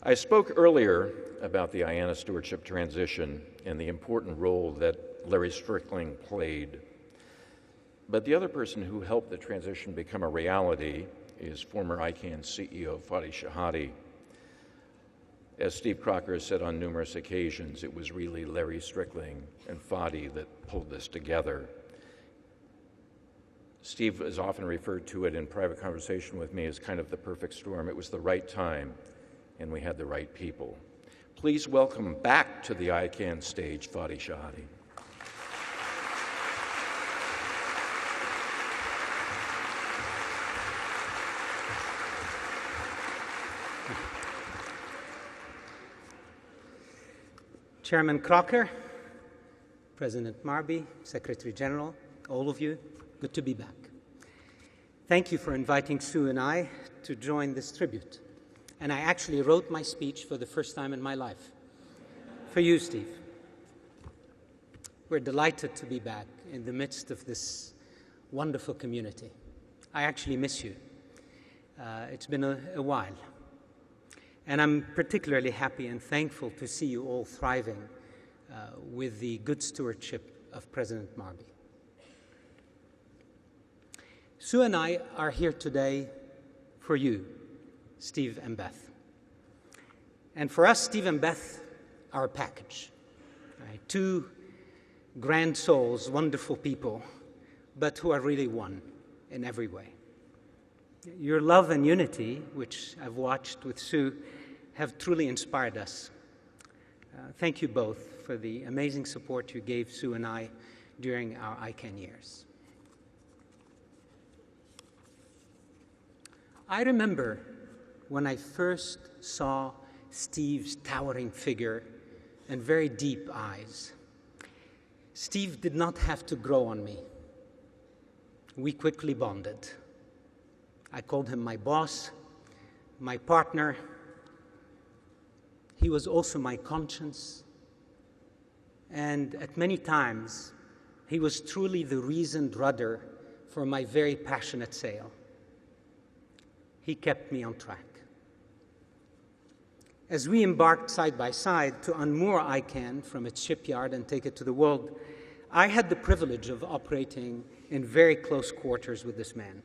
I spoke earlier about the IANA stewardship transition and the important role that Larry Strickling played. But the other person who helped the transition become a reality is former ICANN CEO Fadi Chehadé. As Steve Crocker has said on numerous occasions, it was really Larry Strickling and Fadi that pulled this together. Steve has often referred to it in private conversation with me as kind of the perfect storm. It was the right time, and we had the right people. Please welcome back to the ICANN stage, Fadi Chehadé. Chairman Crocker, President Marby, Secretary General, all of you, good to be back. Thank you for inviting Sue and I to join this tribute. And I actually wrote my speech for the first time in my life. For you, Steve. We're delighted to be back in the midst of this wonderful community. I actually miss you. It's been a while. And I'm particularly happy and thankful to see you all thriving with the good stewardship of President Marby. Sue and I are here today for you, Steve and Beth. And for us, Steve and Beth are a package. Right? Two grand souls, wonderful people, but who are really one in every way. Your love and unity, which I've watched with Sue, have truly inspired us. Thank you both for the amazing support you gave Sue and I during our ICANN years. I remember when I first saw Steve's towering figure and very deep eyes. Steve did not have to grow on me. We quickly bonded. I called him my boss, my partner. He was also my conscience. And at many times, he was truly the reasoned rudder for my very passionate sail. He kept me on track. As we embarked side by side to unmoor ICANN from its shipyard and take it to the world, I had the privilege of operating in very close quarters with this man.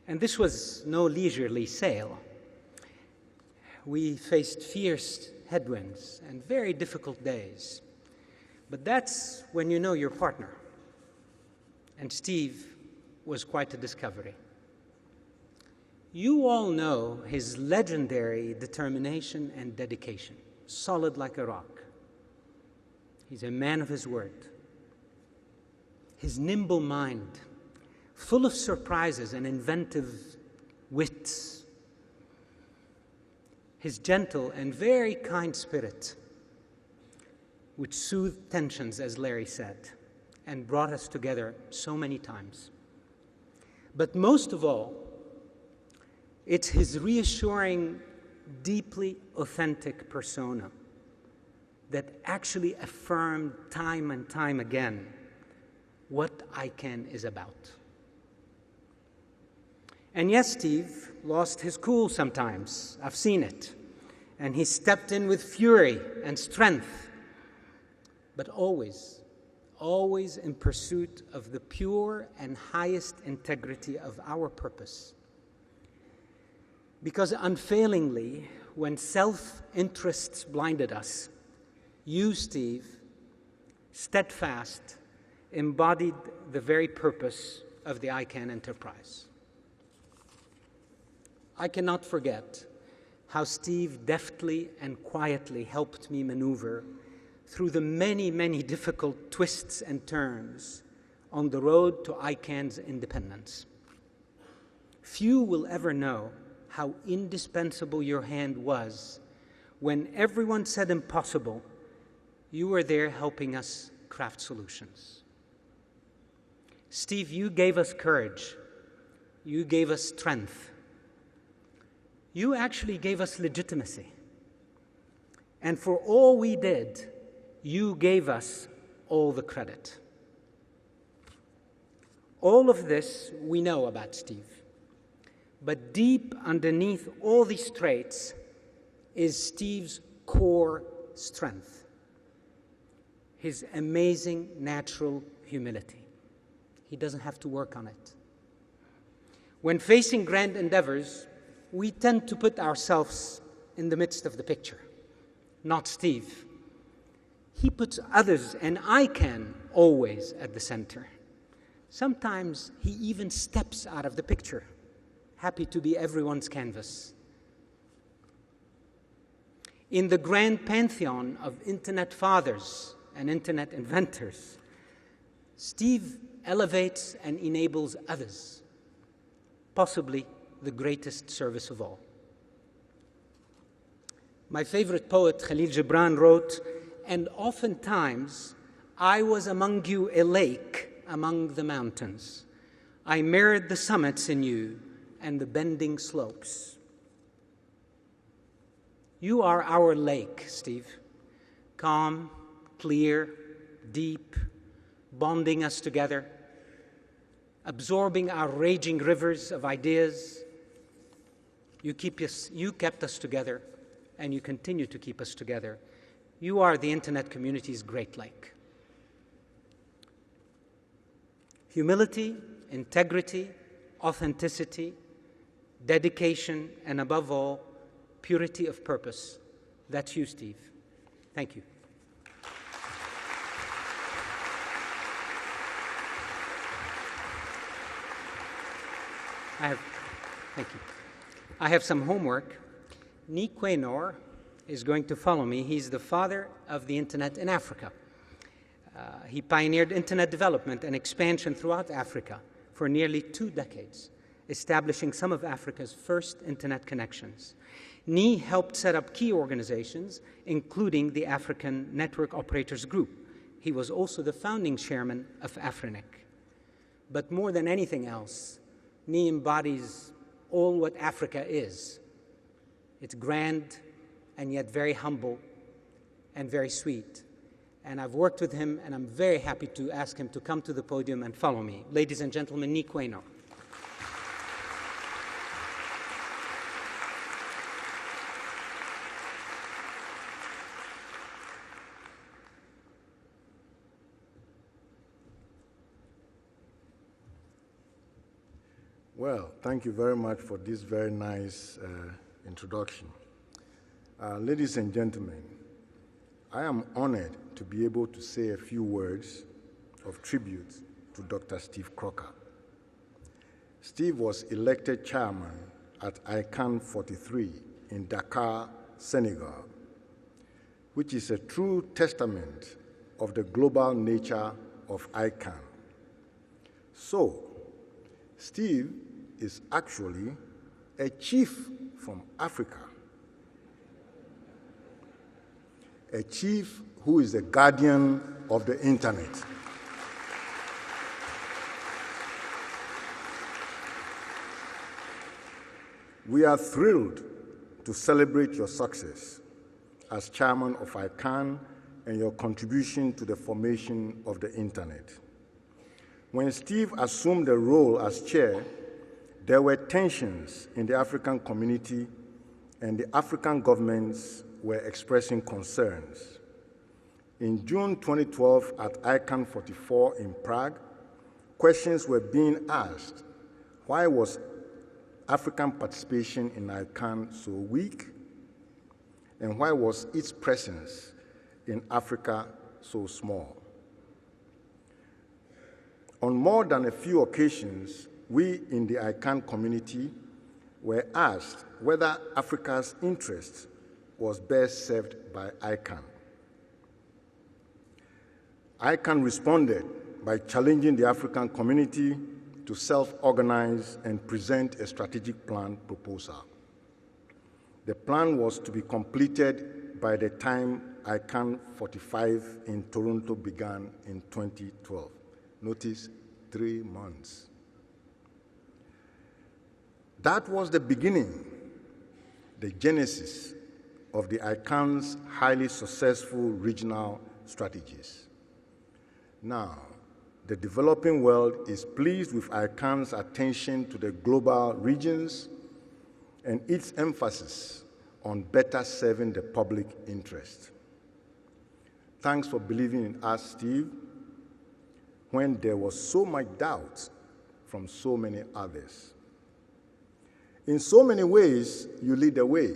And this was no leisurely sail. We faced fierce headwinds and very difficult days. But that's when you know your partner. And Steve was quite a discovery. You all know his legendary determination and dedication, solid like a rock. He's a man of his word. His nimble mind, full of surprises and inventive wits. His gentle and very kind spirit, which soothed tensions, as Larry said, and brought us together so many times. But most of all, it's his reassuring, deeply authentic persona that actually affirmed time and time again what ICANN is about. And yes, Steve lost his cool sometimes. I've seen it. And he stepped in with fury and strength, but always, always in pursuit of the pure and highest integrity of our purpose. Because unfailingly, when self-interests blinded us, you, Steve, steadfast, embodied the very purpose of the ICANN enterprise. I cannot forget how Steve deftly and quietly helped me maneuver through the many, many difficult twists and turns on the road to ICANN's independence. Few will ever know how indispensable your hand was when everyone said impossible. You were there helping us craft solutions. Steve, you gave us courage. You gave us strength. You actually gave us legitimacy. And for all we did, you gave us all the credit. All of this we know about Steve. But deep underneath all these traits is Steve's core strength, his amazing natural humility. He doesn't have to work on it. When facing grand endeavors, we tend to put ourselves in the midst of the picture, not Steve. He puts others and I can always at the center. Sometimes he even steps out of the picture, happy to be everyone's canvas. In the grand pantheon of internet fathers and internet inventors, Steve elevates and enables others, possibly the greatest service of all. My favorite poet, Khalil Gibran, wrote, "And oftentimes I was among you a lake among the mountains. I mirrored the summits in you and the bending slopes." You are our lake, Steve, calm, clear, deep, bonding us together, absorbing our raging rivers of ideas. You kept us together, and you continue to keep us together. You are the internet community's great lake. Humility, integrity, authenticity, dedication, and above all, purity of purpose. That's you, Steve. Thank you. Thank you. I have some homework. Quaynor is going to follow me. He's the father of the internet in Africa. He pioneered internet development and expansion throughout Africa for nearly 2 decades, establishing some of Africa's first internet connections. Ni helped set up key organizations, including the African Network Operators Group. He was also the founding chairman of Afrinic. But more than anything else, Ni embodies all what Africa is. It's grand and yet very humble and very sweet. And I've worked with him, and I'm very happy to ask him to come to the podium and follow me. Ladies and gentlemen, Quaynor. Well, thank you very much for this very nice introduction. Ladies and gentlemen, I am honored to be able to say a few words of tribute to Dr. Steve Crocker. Steve was elected chairman at ICANN 43 in Dakar, Senegal, which is a true testament of the global nature of ICANN. So, Steve is actually a chief from Africa, a chief who is the guardian of the internet. We are thrilled to celebrate your success as chairman of ICANN and your contribution to the formation of the internet. When Steve assumed the role as chair, there were tensions in the African community, and the African governments were expressing concerns. In June 2012 at ICANN 44 in Prague, questions were being asked: why was African participation in ICANN so weak? And why was its presence in Africa so small? On more than a few occasions, we in the ICANN community were asked whether Africa's interest was best served by ICANN. ICANN responded by challenging the African community to self-organize and present a strategic plan proposal. The plan was to be completed by the time ICANN 45 in Toronto began in 2012. Notice, 3 months. That was the beginning, the genesis of the ICANN's highly successful regional strategies. Now, the developing world is pleased with ICANN's attention to the global regions and its emphasis on better serving the public interest. Thanks for believing in us, Steve, when there was so much doubt from so many others. In so many ways, you lead the way.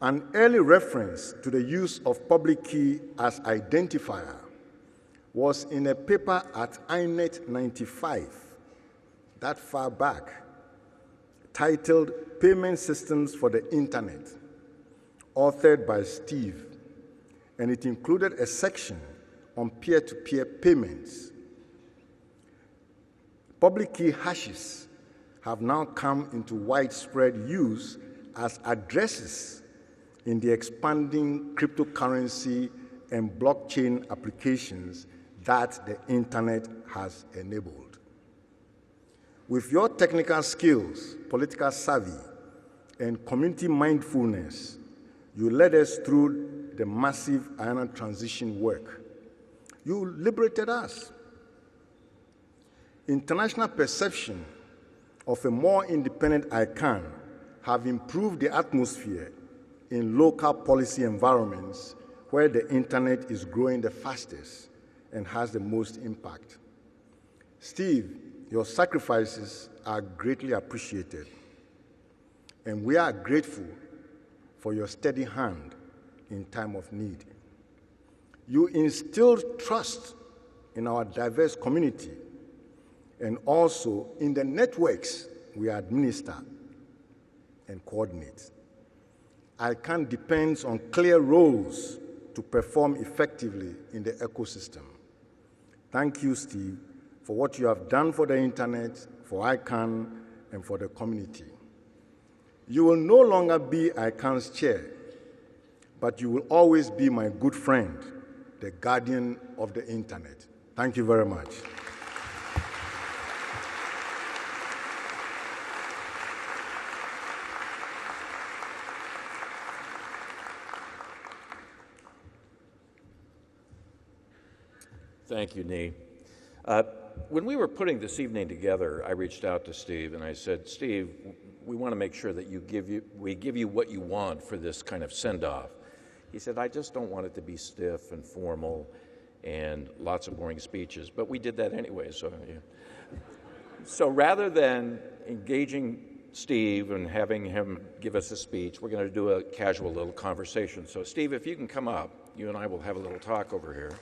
An early reference to the use of public key as identifier was in a paper at INET 95, that far back, titled Payment Systems for the Internet, authored by Steve, and it included a section on peer-to-peer payments. Public key hashes have now come into widespread use as addresses in the expanding cryptocurrency and blockchain applications that the internet has enabled. With your technical skills, political savvy, and community mindfulness, you led us through the massive IANA transition work. You liberated us. International perception of a more independent ICANN have improved the atmosphere in local policy environments where the internet is growing the fastest and has the most impact. Steve, your sacrifices are greatly appreciated, and we are grateful for your steady hand in time of need. You instilled trust in our diverse community and also in the networks we administer and coordinate. ICANN depends on clear roles to perform effectively in the ecosystem. Thank you, Steve, for what you have done for the internet, for ICANN, and for the community. You will no longer be ICANN's chair, but you will always be my good friend, the guardian of the internet. Thank you very much. Thank you, Nee. When we were putting this evening together, I reached out to Steve and I said, Steve, we want to make sure that we give you what you want for this kind of send-off. He said, I just don't want it to be stiff and formal and lots of boring speeches, but we did that anyway. So rather than engaging Steve and having him give us a speech, we're going to do a casual little conversation. So Steve, if you can come up, you and I will have a little talk over here.